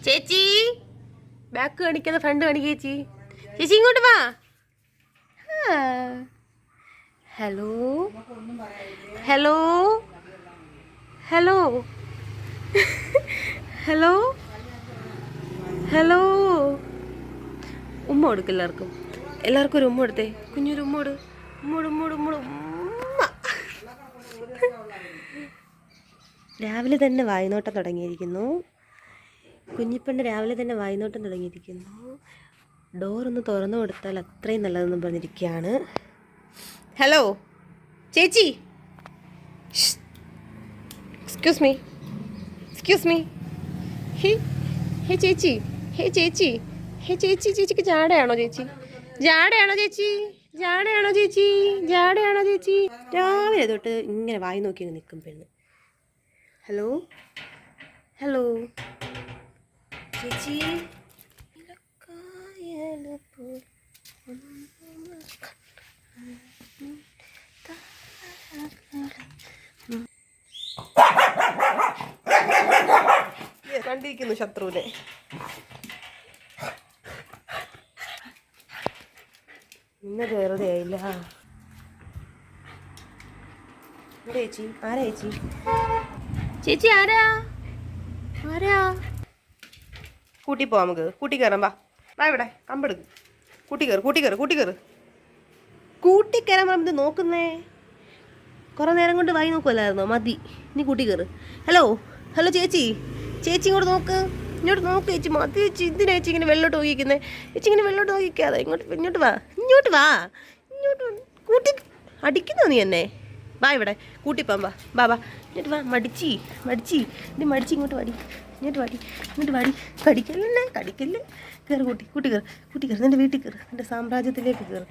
ചേച്ചി ബാക്ക് കാണിക്കാതെ ഫ്രണ്ട് കാണിക്കുക ചേച്ചി. ചേച്ചി ഇങ്ങോട്ട് വാ. Hello hello hello hello hello. ഉമ്മ കൊടുക്കും എല്ലാവർക്കും ഒരു ഉമ്മ കൊടുത്തേ. കുഞ്ഞൊരു ഉമ്മോട് ഉമ്മോട് ഉമ്മോട് ഉമ്മോട് ഉമ്മ. രാവിലെ തന്നെ വായ്നോട്ടം തുടങ്ങിയിരിക്കുന്നു. കുഞ്ഞിപ്പെണ്ണ് രാവിലെ തന്നെ വായ്നോട്ടം തുടങ്ങിയിരിക്കുന്നു. ഡോറൊന്ന് തുറന്നു കൊടുത്താൽ അത്രയും നല്ലതെന്ന് പറഞ്ഞിരിക്കുകയാണ്. ഹലോ ചേച്ചി, എക്സ്ക്യൂസ് മീ ഹേ ചേച്ചി, ചേച്ചിക്ക് ജാടയാണോ ചേച്ചി? രാവിലെ തൊട്ട് ഇങ്ങനെ വായി നോക്കി നിൽക്കും പെണ്ണ്. ഹലോ ചേച്ചി. കണ്ടിരിക്കുന്നു ശത്രുവിനെ. ഇന്ന് വെറുതെ ആയില്ല. ചേച്ചി ആരാ ചേച്ചി ആരാ കൂട്ടി പോവാം നമുക്ക്. കൂട്ടി കയറാം. വാ ഇവിടെ കമ്പെടുക്ക്. കൂട്ടി കയറ് കൂട്ടി കയറാൻ പറയുമ്പോൾ നോക്കുന്നേ. കുറേ നേരം കൊണ്ട് വായി നോക്കുമല്ലായിരുന്നോ? മതി, നീ കൂട്ടി കയറ്. ഹലോ ചേച്ചി ഇങ്ങോട്ട് നോക്ക് ചേച്ചി. മതി ചേച്ചി, എന്തിനാ ചേച്ചി ഇങ്ങനെ വെള്ളോട്ട് നോക്കിക്കുന്നത്? ചേച്ചി ഇങ്ങനെ വെള്ളോട്ട് നോക്കിക്കാതെ ഇങ്ങോട്ട് വാ. കൂട്ടി അടിക്കുന്നോ നീ എന്നെ? വാ ഇവിടെ കൂട്ടിപ്പോവാം. വാ ഇങ്ങോട്ട് വാ. മടിച്ചി ഇത് മടിച്ച് ഇങ്ങോട്ട് വാടി. കടിക്കല്ലേ. കയറ് കൂട്ടി കയറ്. നിൻ്റെ വീട്ടിൽ കയറ്. നിൻ്റെ സാമ്രാജ്യത്തിലേക്ക് കയറ്.